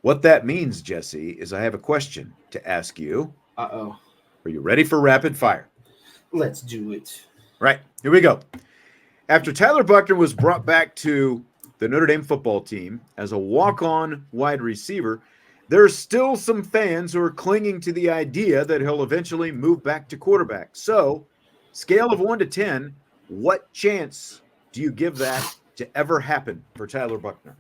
What that means, Jesse, is I have a question to ask you. Uh-oh. Are you ready for rapid fire? Let's do it. Right, here we go. After Tyler Buchner was brought back to the Notre Dame football team as a walk-on wide receiver, there are still some fans who are clinging to the idea that he'll eventually move back to quarterback. So, scale of 1 to 10, what chance do you give that to ever happen for Tyler Buchner?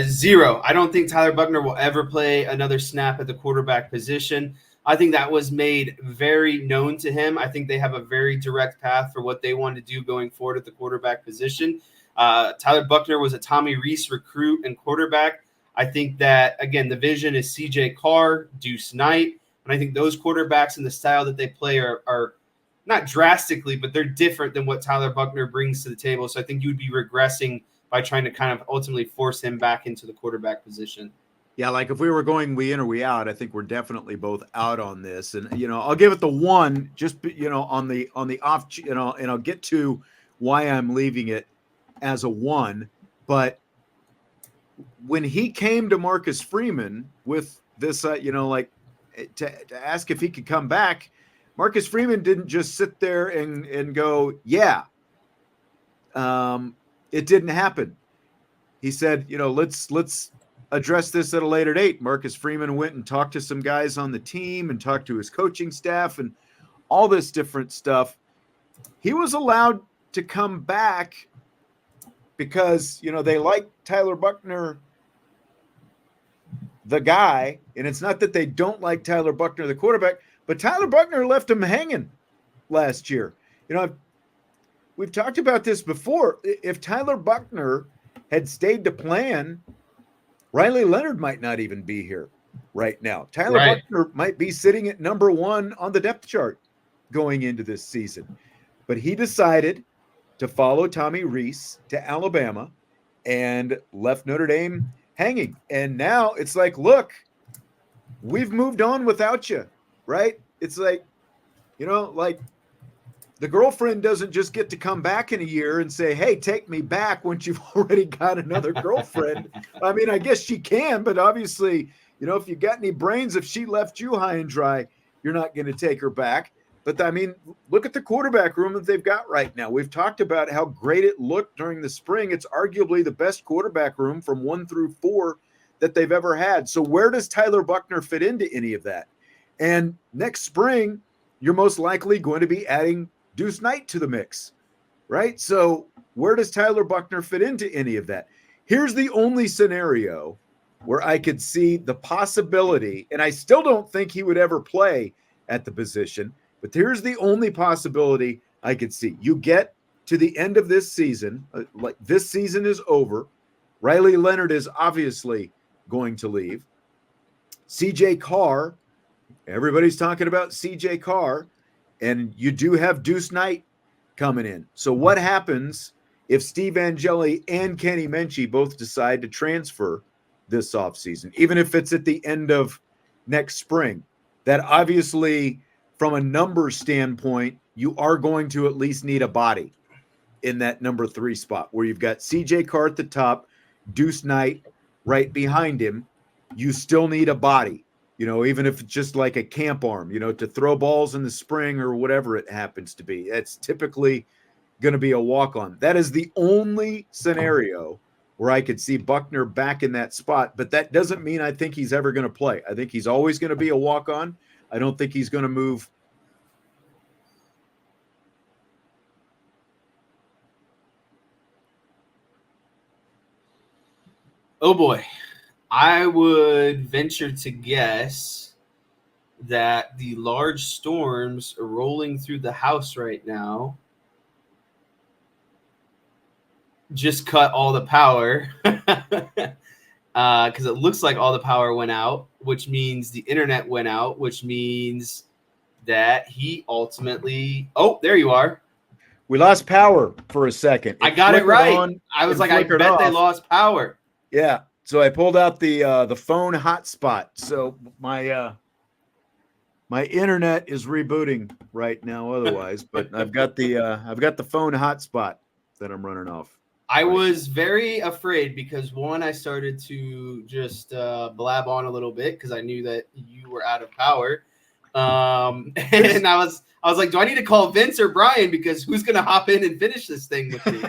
0. I don't think Tyler Buchner will ever play another snap at the quarterback position. I think that was made very known to him. I think they have a very direct path for what they want to do going forward at the quarterback position. Tyler Buchner was a Tommy Rees recruit and quarterback. I think that, again, the vision is C.J. Carr, Deuce Knight, and I think those quarterbacks and the style that they play are not drastically, but they're different than what Tyler Buchner brings to the table. So I think you would be regressing by trying to kind of ultimately force him back into the quarterback position. Yeah, like if we were going we in or we out, I think we're definitely both out on this. And I'll give it the 1, just on the off, and I'll get to why I'm leaving it as a 1. But when he came to Marcus Freeman with this, to ask if he could come back, Marcus Freeman didn't just sit there and go, yeah. It didn't happen. He said, let's address this at a later date. Marcus Freeman went and talked to some guys on the team and talked to his coaching staff and all this different stuff. He was allowed to come back because, they like Tyler Buchner, the guy. And it's not that they don't like Tyler Buchner, the quarterback, but Tyler Buchner left him hanging last year. We've talked about this before. If Tyler Buchner had stayed to plan, Riley Leonard might not even be here right now. Tyler Buchner might be sitting at number 1 on the depth chart going into this season. But he decided to follow Tommy Rees to Alabama and left Notre Dame hanging. And now it's like, look, we've moved on without you, right? It's like, the girlfriend doesn't just get to come back in a year and say, hey, take me back once you've already got another girlfriend. I mean, I guess she can, but obviously, if you got any brains, if she left you high and dry, you're not going to take her back. But I mean, look at the quarterback room that they've got right now. We've talked about how great it looked during the spring. It's arguably the best quarterback room from 1 through 4 that they've ever had. So where does Tyler Buchner fit into any of that? And next spring, you're most likely going to be adding Deuce Knight to the mix, right? So where does Tyler Buchner fit into any of that? Here's the only scenario where I could see the possibility, and I still don't think he would ever play at the position, but here's the only possibility I could see. You get to the end of this season, like this season is over. Riley Leonard is obviously going to leave. C.J. Carr, everybody's talking about C.J. Carr. And you do have Deuce Knight coming in. So what happens if Steve Angeli and Kenny Menchie both decide to transfer this offseason, even if it's at the end of next spring? That obviously, from a numbers standpoint, you are going to at least need a body in that number 3 spot where you've got C.J. Carr at the top, Deuce Knight right behind him. You still need a body. Even if it's just like a camp arm, to throw balls in the spring or whatever it happens to be. It's typically going to be a walk-on. That is the only scenario where I could see Buchner back in that spot, but that doesn't mean I think he's ever going to play. I think he's always going to be a walk-on. I don't think he's going to move. Oh, boy. I would venture to guess that the large storms rolling through the house right now just cut all the power because it looks like all the power went out, which means the internet went out, which means that he ultimately – oh, there you are. We lost power for a second. I got it right. I was like, I bet they lost power. Yeah. So I pulled out the phone hotspot. So my internet is rebooting right now otherwise, but I've got the phone hotspot that I'm running off. I was very afraid because one, I started to just blab on a little bit because I knew that you were out of power, and I was like, do I need to call Vince or Brian because who's going to hop in and finish this thing with me?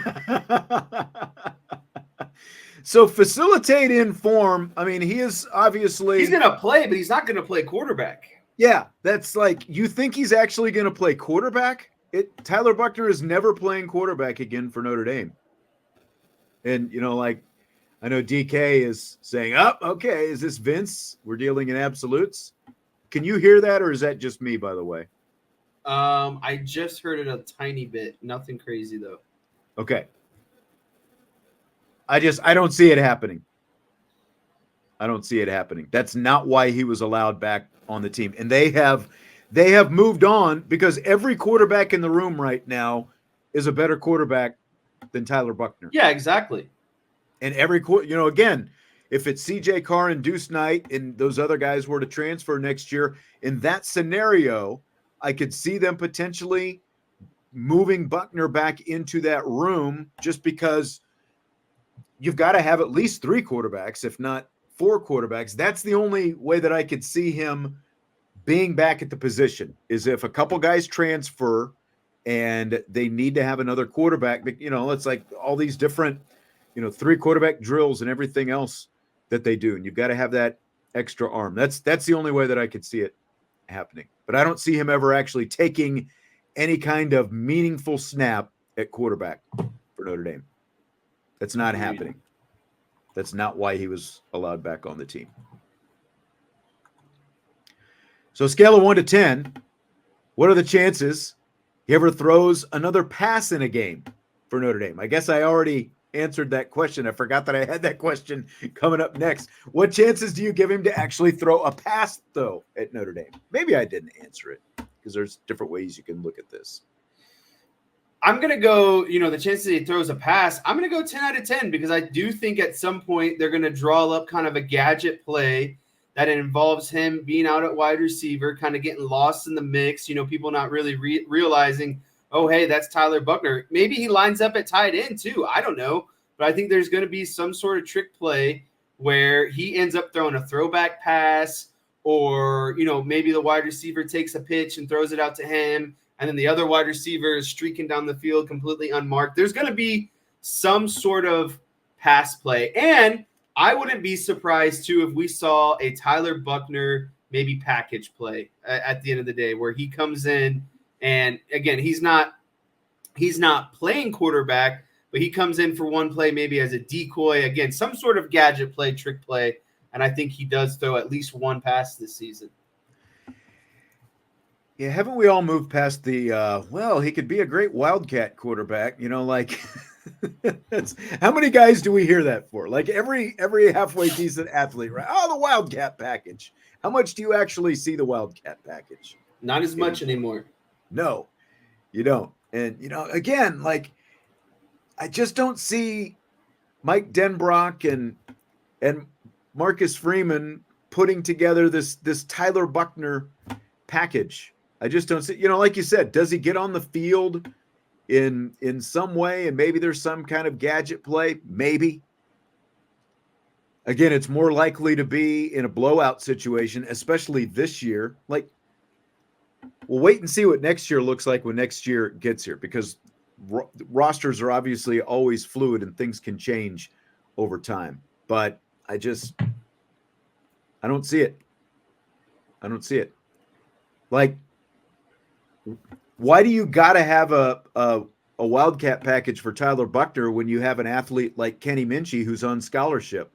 So facilitate in form. I mean, he's going to play, but he's not going to play quarterback. Yeah, that's like, you think he's actually going to play quarterback? Tyler Buchner is never playing quarterback again for Notre Dame. And, like, I know DK is saying, okay, is this Vince? We're dealing in absolutes. Can you hear that, or is that just me, by the way? I just heard it a tiny bit. Nothing crazy, though. Okay. I don't see it happening. I don't see it happening. That's not why he was allowed back on the team. And they have moved on, because every quarterback in the room right now is a better quarterback than Tyler Buchner. Yeah, exactly. And again, if it's CJ Carr and Deuce Knight and those other guys were to transfer next year, in that scenario, I could see them potentially moving Buchner back into that room, just because you've got to have at least 3 quarterbacks, if not 4 quarterbacks. That's the only way that I could see him being back at the position, is if a couple guys transfer and they need to have another quarterback. But, it's like all these different, 3 quarterback drills and everything else that they do. And you've got to have that extra arm. That's the only way that I could see it happening. But I don't see him ever actually taking any kind of meaningful snap at quarterback for Notre Dame. That's not happening. That's not why he was allowed back on the team. So scale of 1 to 10, what are the chances he ever throws another pass in a game for Notre Dame? I guess I already answered that question. I forgot that I had that question coming up next. What chances do you give him to actually throw a pass, though, at Notre Dame? Maybe I didn't answer it, because there's different ways you can look at this. I'm going to go, the chances he throws a pass, I'm going to go 10 out of 10, because I do think at some point they're going to draw up kind of a gadget play that involves him being out at wide receiver, kind of getting lost in the mix, people not really realizing, oh, hey, that's Tyler Buchner. Maybe he lines up at tight end too. I don't know. But I think there's going to be some sort of trick play where he ends up throwing a throwback pass, or, maybe the wide receiver takes a pitch and throws it out to him, and then the other wide receiver is streaking down the field completely unmarked. There's going to be some sort of pass play. And I wouldn't be surprised, too, if we saw a Tyler Buchner maybe package play at the end of the day, where he comes in and, again, he's not playing quarterback, but he comes in for one play maybe as a decoy. Again, some sort of gadget play, trick play, and I think he does throw at least one pass this season. Yeah, haven't we all moved past the, he could be a great Wildcat quarterback, how many guys do we hear that for? Like every halfway decent athlete, right? Oh, the Wildcat package. How much do you actually see the Wildcat package? Not as much anymore. No, you don't. And, again, like, I just don't see Mike Denbrock and Marcus Freeman putting together this Tyler Buchner package. I just don't see, like you said, does he get on the field in some way, and maybe there's some kind of gadget play? Maybe. Again, it's more likely to be in a blowout situation, especially this year. Like, we'll wait and see what next year looks like when next year gets here, because rosters are obviously always fluid and things can change over time. But I don't see it. I don't see it. Like, why do you got to have a Wildcat package for Tyler Buchner when you have an athlete like Kenny Minchey who's on scholarship?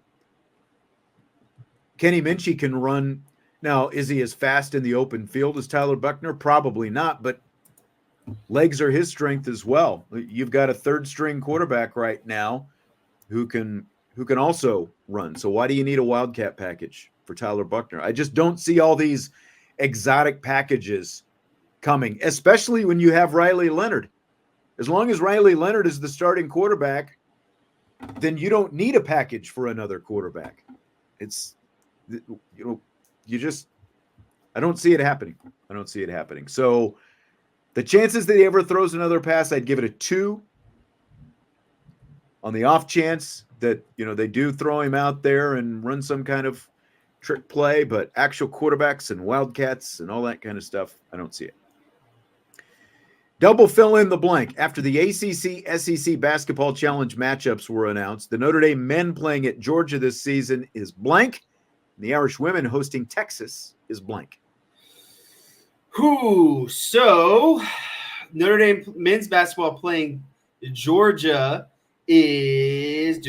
Kenny Minchey can run. Now, is he as fast in the open field as Tyler Buchner? Probably not, but legs are his strength as well. You've got a third-string quarterback right now who can also run. So why do you need a Wildcat package for Tyler Buchner? I just don't see all these exotic packages coming, especially when you have Riley Leonard. As long as Riley Leonard is the starting quarterback, then you don't need a package for another quarterback. It's, I don't see it happening. I don't see it happening. So the chances that he ever throws another pass, I'd give it a 2. on the off chance that, they do throw him out there and run some kind of trick play, but actual quarterbacks and wildcats and all that kind of stuff, I don't see it. Double fill in the blank. After the ACC SEC basketball challenge matchups were announced, the Notre Dame men playing at Georgia this season is blank. And the Irish women hosting Texas is blank. So Notre Dame men's basketball playing Georgia is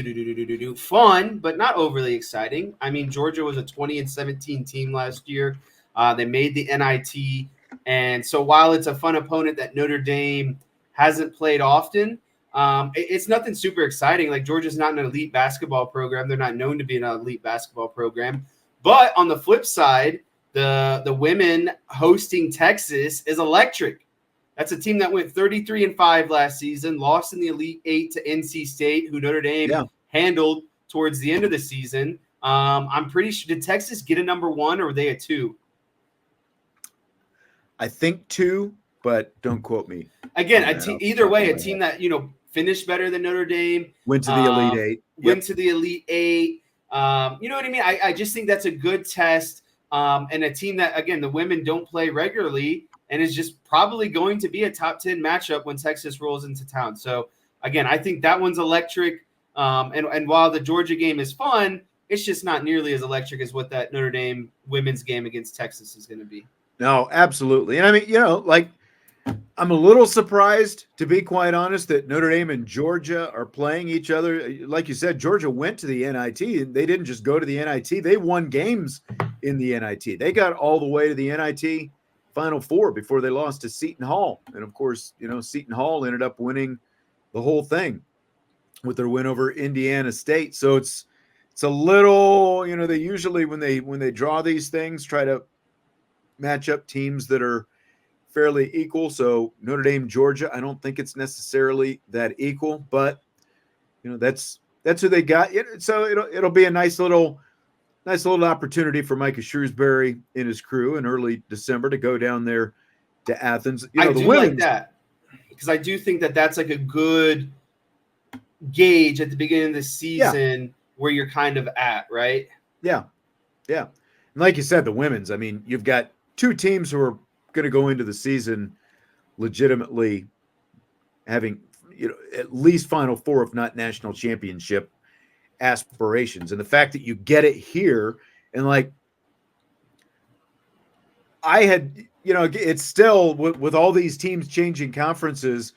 fun, but not overly exciting. I mean, Georgia was a 20-17 team last year. They made the NIT. And so while it's a fun opponent that Notre Dame hasn't played often, it's nothing super exciting. Like, Georgia's not an elite basketball program. They're not known to be an elite basketball program. But on the flip side, the women hosting Texas is electric. That's a team that went 33-5 last season, lost in the Elite Eight to NC State, who Notre Dame handled towards the end of the season. I'm pretty sure, did Texas get a number 1 or were they a 2? I think 2, but don't quote me. Again, either way, a team that, finished better than Notre Dame. Went to the Elite Eight. Went to the Elite Eight. You know what I mean? I just think that's a good test. And a team that, again, the women don't play regularly and is just probably going to be a top 10 matchup when Texas rolls into town. So, again, I think that one's electric. And while the Georgia game is fun, it's just not nearly as electric as what that Notre Dame women's game against Texas is going to be. No, absolutely. And I mean, I'm a little surprised, to be quite honest, that Notre Dame and Georgia are playing each other. Like you said, Georgia went to the NIT, and they didn't just go to the NIT. They won games in the NIT. They got all the way to the NIT Final Four before they lost to Seton Hall. And, of course, Seton Hall ended up winning the whole thing with their win over Indiana State. So it's a little, they usually, when they draw these things, try to match up teams that are fairly equal. So Notre Dame, Georgia, I don't think it's necessarily that equal, but that's who they got. So it'll be a nice little opportunity for Micah Shrewsbury and his crew in early December to go down there to Athens. I do like that, because I do think that that's like a good gauge at the beginning of the season where you're kind of at, right? Yeah. And like you said, the women's, I mean, you've got 2 teams who are going to go into the season legitimately having, at least Final Four, if not national championship aspirations. And the fact that you get it here, and I had, it's still with all these teams changing conferences.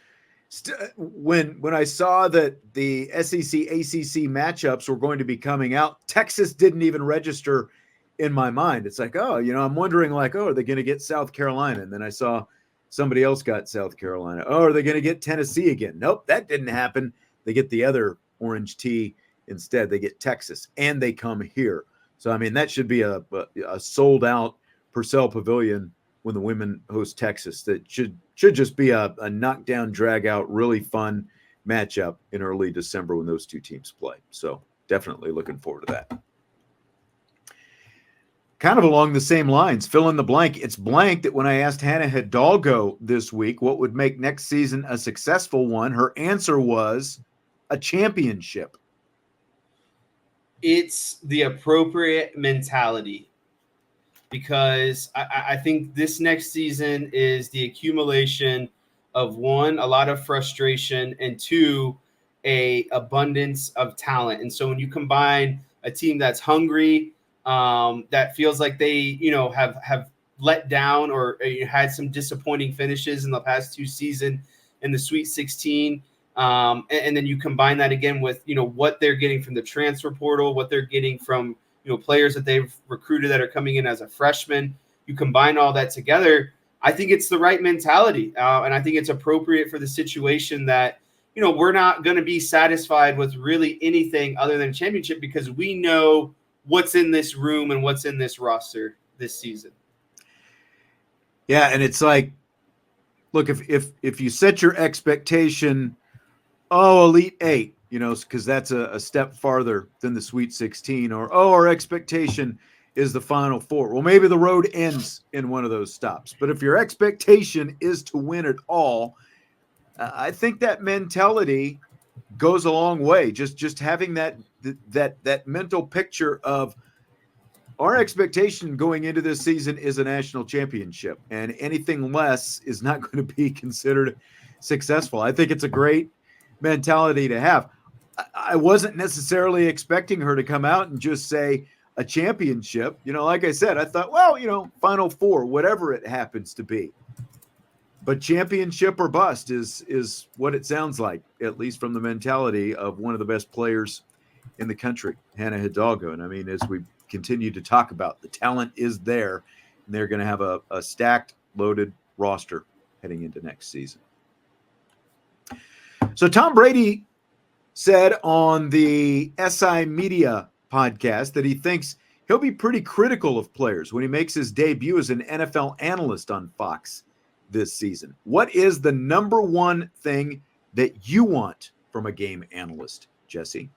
When I saw that the SEC ACC matchups were going to be coming out, Texas didn't even register in my mind. It's like, I'm wondering are they going to get South Carolina? And then I saw somebody else got South Carolina. Oh, are they going to get Tennessee again? Nope, that didn't happen. They get the other orange tee instead. They get Texas, and they come here. So, I mean, that should be a sold out Purcell Pavilion when the women host Texas. That should just be a knockdown, drag out, really fun matchup in early December when those 2 teams play. So definitely looking forward to that. Kind of along the same lines, fill in the blank. It's blank that when I asked Hannah Hidalgo this week what would make next season a successful one, her answer was a championship. It's the appropriate mentality, because I think this next season is the accumulation of, 1, a lot of frustration, and 2, a abundance of talent. And so when you combine a team that's hungry, that feels like they, have let down or had some disappointing finishes in the past 2 seasons in the Sweet 16. And then you combine that again with, what they're getting from the transfer portal, what they're getting from, players that they've recruited that are coming in as a freshman. You combine all that together, I think it's the right mentality. And I think it's appropriate for the situation that, we're not going to be satisfied with really anything other than a championship, because we know what's in this room and what's in this roster this season. Yeah, and it's like, look, if you set your expectation, Elite Eight, because that's a step farther than the Sweet 16, or our expectation is the Final Four. Well, maybe the road ends in one of those stops. But if your expectation is to win it all, I think that mentality goes a long way. Just having that mental picture of our expectation going into this season is a national championship, and anything less is not going to be considered successful. I think it's a great mentality to have. I wasn't necessarily expecting her to come out and just say a championship. Like I said, I thought, well, Final Four, whatever it happens to be. But championship or bust is what it sounds like, at least from the mentality of one of the best players in the country, Hannah Hidalgo. And I mean, as we continue to talk about, the talent is there, and they're going to have a stacked, loaded roster heading into next season. So Tom Brady said on the SI Media podcast that he thinks he'll be pretty critical of players when he makes his debut as an NFL analyst on Fox this season. What is the number one thing that you want from a game analyst, Jesse?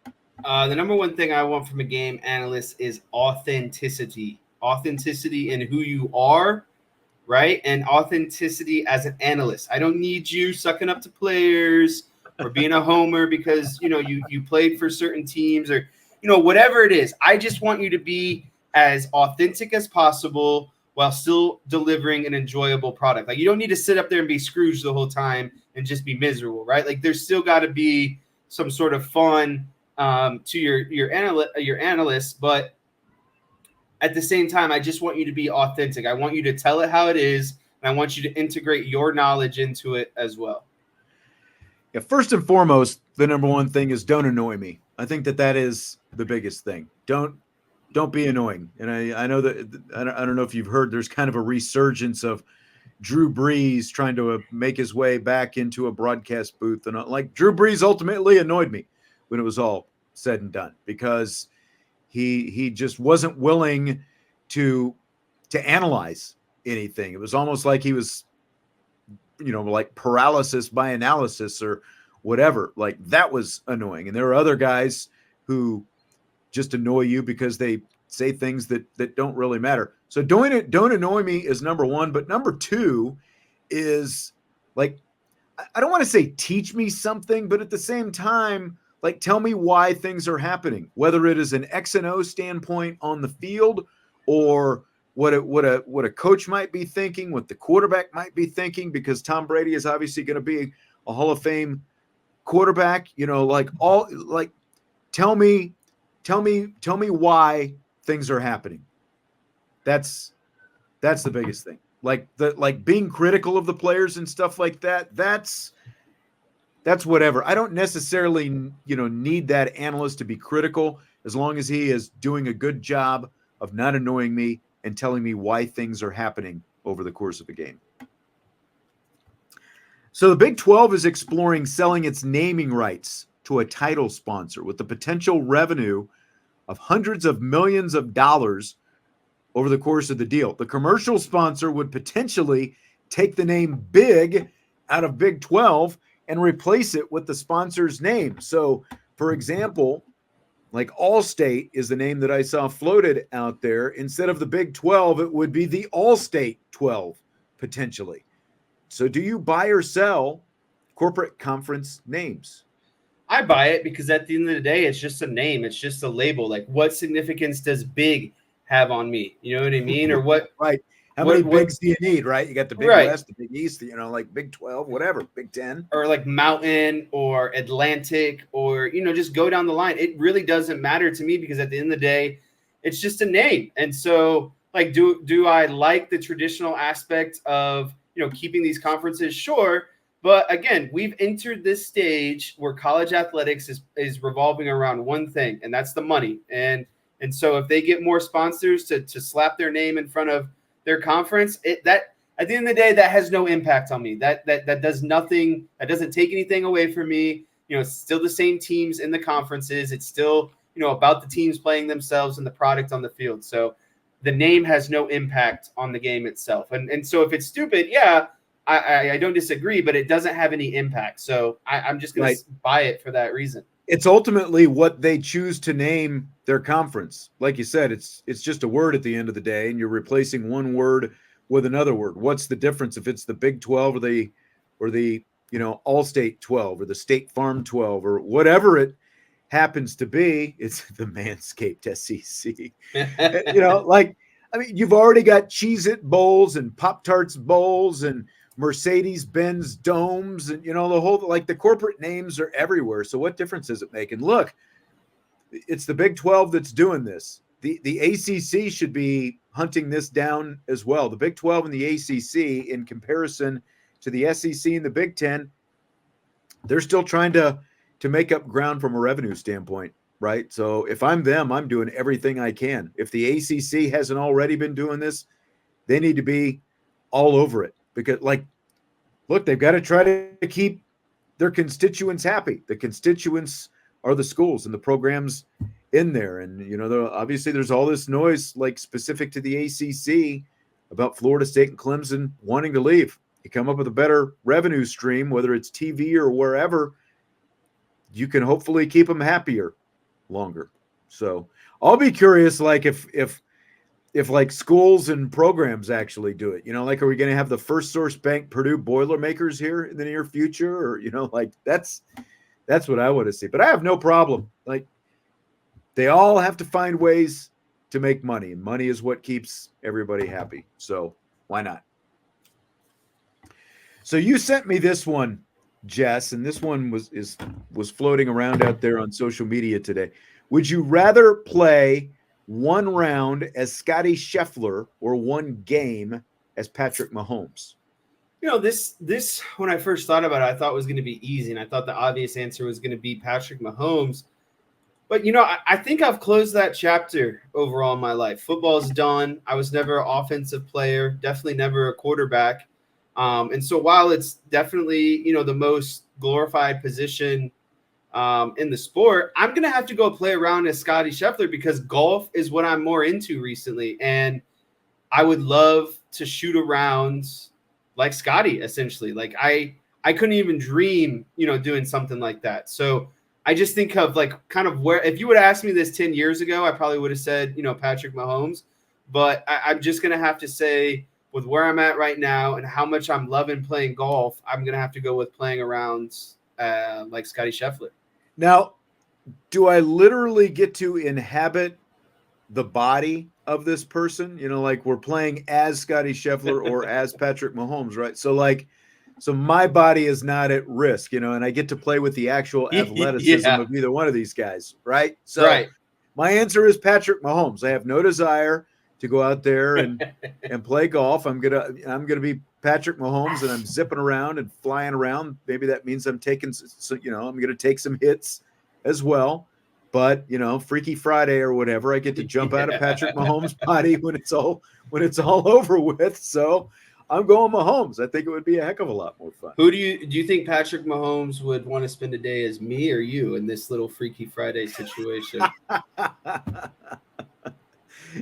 The number one thing I want from a game analyst is authenticity. Authenticity in who you are, right? And authenticity as an analyst. I don't need you sucking up to players or being a homer because, you played for certain teams or, whatever it is. I just want you to be as authentic as possible while still delivering an enjoyable product. Like, you don't need to sit up there and be Scrooge the whole time and just be miserable, right? Like, there's still got to be some sort of fun to your analyst, but at the same time, I just want you to be authentic. I want you to tell it how it is, and I want you to integrate your knowledge into it as well. Yeah, first and foremost, the number one thing is don't annoy me. I think that is the biggest thing. Don't be annoying. And I know that I don't know if you've heard, there's kind of a resurgence of Drew Brees trying to make his way back into a broadcast booth, and like Drew Brees ultimately annoyed me when it was all said and done, because he just wasn't willing to analyze anything. It was almost like he was, like paralysis by analysis or whatever. Like, that was annoying. And there are other guys who just annoy you because they say things that don't really matter. So don't annoy me is number one. But number two is, like, I don't want to say teach me something, but at the same time, like, tell me why things are happening, whether it is an X and O standpoint on the field or what a coach might be thinking, what the quarterback might be thinking, because Tom Brady is obviously going to be a Hall of Fame quarterback. Tell me why things are happening. That's the biggest thing. Like being critical of the players and stuff like that. That's whatever. I don't necessarily, need that analyst to be critical, as long as he is doing a good job of not annoying me and telling me why things are happening over the course of a game. So the Big 12 is exploring selling its naming rights to a title sponsor with the potential revenue of hundreds of millions of dollars over the course of the deal. The commercial sponsor would potentially take the name Big out of Big 12 and replace it with the sponsor's name. So, for example, like Allstate is the name that I saw floated out there. Instead of the Big 12, it would be the Allstate 12, potentially. So do you buy or sell corporate conference names? I buy it because at the end of the day, it's just a name. It's just a label. Like, what significance does Big have on me? You know what I mean? Or what? Right. How many bigs do you need, right? You got the Big West, the Big East, like Big 12, whatever, Big 10. Or like Mountain or Atlantic or, just go down the line. It really doesn't matter to me because at the end of the day, it's just a name. And so, like, do I like the traditional aspect of, keeping these conferences? Sure. But again, we've entered this stage where college athletics is revolving around one thing, and that's the money. And so if they get more sponsors to slap their name in front of their conference, that at the end of the day, that has no impact on me. That does nothing. That doesn't take anything away from me. It's still the same teams in the conferences. It's still, about the teams playing themselves and the product on the field. So the name has no impact on the game itself. And so if it's stupid, yeah, I don't disagree, but it doesn't have any impact. So I'm just going to buy it for that reason. It's ultimately what they choose to name their conference. Like you said, it's just a word at the end of the day, and you're replacing one word with another word. What's the difference if it's the Big 12 or the Allstate 12 or the State Farm 12 or whatever it happens to be. It's the Manscaped SEC. You've already got Cheez-It bowls and Pop-Tarts bowls and Mercedes-Benz domes and, the whole, the corporate names are everywhere. So what difference does it make? And look, it's the Big 12 that's doing this. The ACC should be hunting this down as well. The Big 12 and the ACC, in comparison to the SEC and the Big 10, they're still trying to make up ground from a revenue standpoint, right? So if I'm them, I'm doing everything I can. If the ACC hasn't already been doing this, they need to be all over it because, look, they've got to try to keep their constituents happy. The constituents are the schools and the programs in there. And, obviously there's all this noise, specific to the ACC about Florida State and Clemson wanting to leave. You come up with a better revenue stream, whether it's TV or wherever, you can hopefully keep them happier longer. So I'll be curious, if schools and programs actually do it, are we going to have the First Source Bank Purdue Boilermakers here in the near future? Or, that's what I want to see, but I have no problem. They all have to find ways to make money, and money is what keeps everybody happy. So why not? So you sent me this one, Jess, and this one was floating around out there on social media today. Would you rather play one round as Scotty Scheffler or one game as Patrick Mahomes? This when I first thought about it, I thought it was going to be easy, and I thought the obvious answer was going to be Patrick Mahomes. But, I think I've closed that chapter overall in my life. Football's done. I was never an offensive player, definitely never a quarterback. And so while it's definitely, the most glorified position in the sport, I'm going to have to go play around as Scotty Scheffler because golf is what I'm more into recently. And I would love to shoot around like Scotty, essentially. I couldn't even dream, doing something like that. So I just think of kind of where, if you would ask me this 10 years ago, I probably would have said, Patrick Mahomes, but I'm just going to have to say with where I'm at right now and how much I'm loving playing golf, I'm going to have to go with playing around like Scotty Scheffler. Now, do I literally get to inhabit the body of this person? We're playing as Scotty Scheffler or as Patrick Mahomes, right? So my body is not at risk, and I get to play with the actual athleticism of either one of these guys, right? So right. My answer is Patrick Mahomes. I have no desire to go out there and play golf. I'm gonna be Patrick Mahomes, and I'm zipping around and flying around. Maybe that means I'm taking, I'm gonna take some hits as well. But Freaky Friday or whatever, I get to jump out of Patrick Mahomes' body when it's all over with. So I'm going Mahomes. I think it would be a heck of a lot more fun. Who do you think Patrick Mahomes would want to spend a day as, me or you, in this little Freaky Friday situation?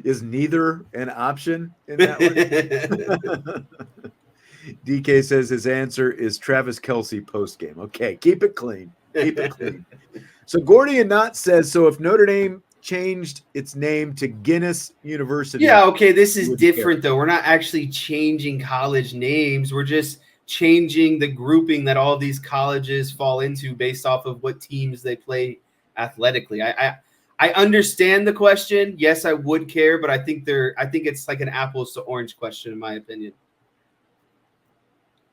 Is neither an option in that one? DK says his answer is Travis Kelce post-game. Okay, keep it clean. Keep it clean. So Gordian Knott says, so if Notre Dame changed its name to Guinness University. Yeah, okay, this is different though. We're not actually changing college names. We're just changing the grouping that all these colleges fall into based off of what teams they play athletically. I understand the question. Yes, I would care, but I think it's like an apples to orange question in my opinion.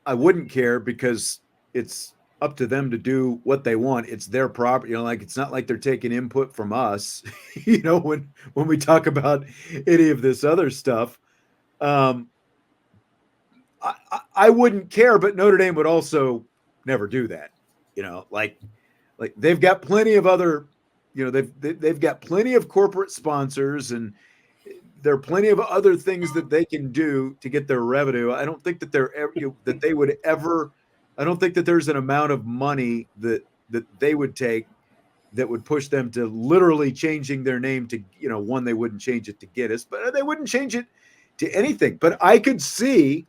I wouldn't care because it's up to them to do what they want. It's their property. It's not like they're taking input from us, when we talk about any of this other stuff. I wouldn't care, but Notre Dame would also never do that. They've got plenty of other, they've got plenty of corporate sponsors, and there are plenty of other things that they can do to get their revenue. I don't think that I don't think that there's an amount of money that they would take that would push them to literally changing their name to, one, they wouldn't change it to Guinness, but they wouldn't change it to anything. But I could see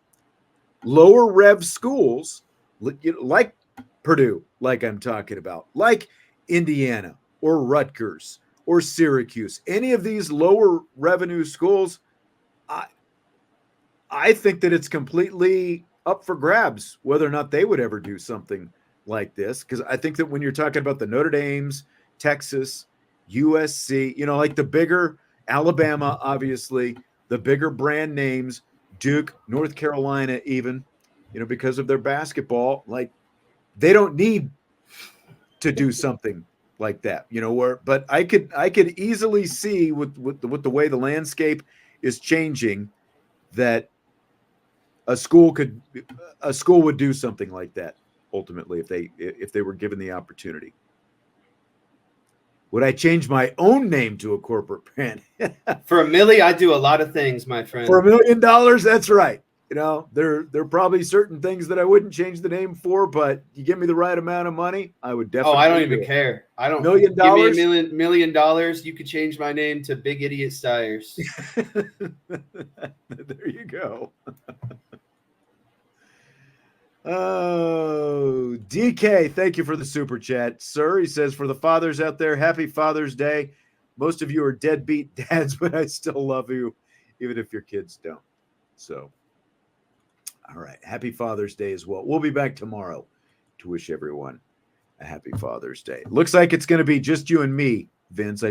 lower rev schools like Purdue, like I'm talking about, like Indiana or Rutgers or Syracuse, any of these lower revenue schools. I think that it's completely up for grabs whether or not they would ever do something like this. Because I think that when you're talking about the Notre Dames, Texas, USC, like the bigger Alabama, obviously, the bigger brand names, Duke, North Carolina, even, because of their basketball, like they don't need to do something like that, but I could easily see with the way the landscape is changing that a school would do something like that ultimately if they were given the opportunity. Would I change my own name to a corporate brand? For $1 million, I do a lot of things, my friend. For $1 million, that's right. There are probably certain things that I wouldn't change the name for, but you give me the right amount of money, I would definitely. Oh, I don't even care. I don't. $1 million? Give me $1 million. You could change my name to Big Idiot Stires. There you go. Oh, DK, thank you for the super chat, sir. He says, for the fathers out there, happy Father's Day. Most of you are deadbeat dads, but I still love you, even if your kids don't. So, all right. Happy Father's Day as well. We'll be back tomorrow to wish everyone a happy Father's Day. Looks like it's going to be just you and me, Vince.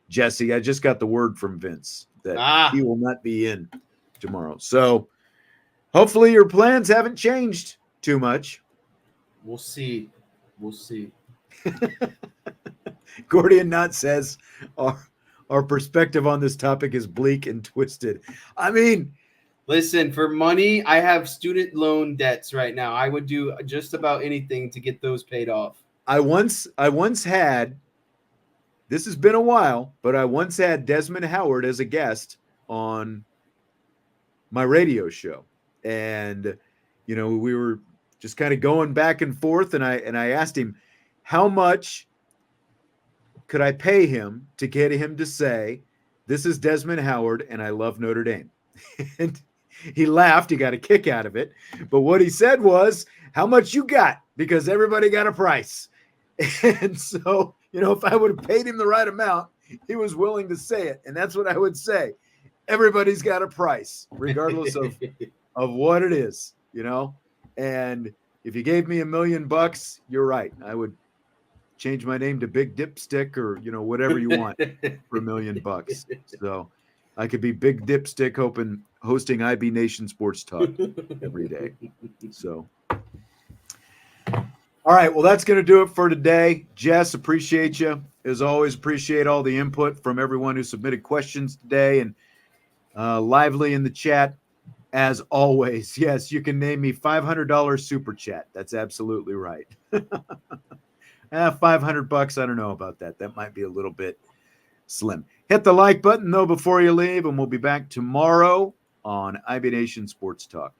Jesse, I just got the word from Vince that he will not be in tomorrow. So hopefully your plans haven't changed too much. We'll see. Gordian Knot says our perspective on this topic is bleak and twisted. I mean, listen, for money, I have student loan debts right now. I would do just about anything to get those paid off. I once had, this has been a while, but I once had Desmond Howard as a guest on my radio show. And, we were just kind of going back and forth. And I asked him, how much could I pay him to get him to say, this is Desmond Howard and I love Notre Dame? And he laughed. He got a kick out of it. But what he said was, how much you got? Because everybody got a price. And so, if I would have paid him the right amount, he was willing to say it. And that's what I would say. Everybody's got a price, regardless of what it is, And if you gave me $1 million, you're right. I would change my name to Big Dipstick or, whatever you want for $1 million. So I could be Big Dipstick hosting IB Nation Sports Talk every day. So, all right. Well, that's going to do it for today. Jess, appreciate you. As always, appreciate all the input from everyone who submitted questions today and lively in the chat. As always, yes, you can name me $500 super chat. That's absolutely right. $500. I don't know about that. That might be a little bit slim. Hit the like button, though, before you leave, and we'll be back tomorrow on IB Nation Sports Talk.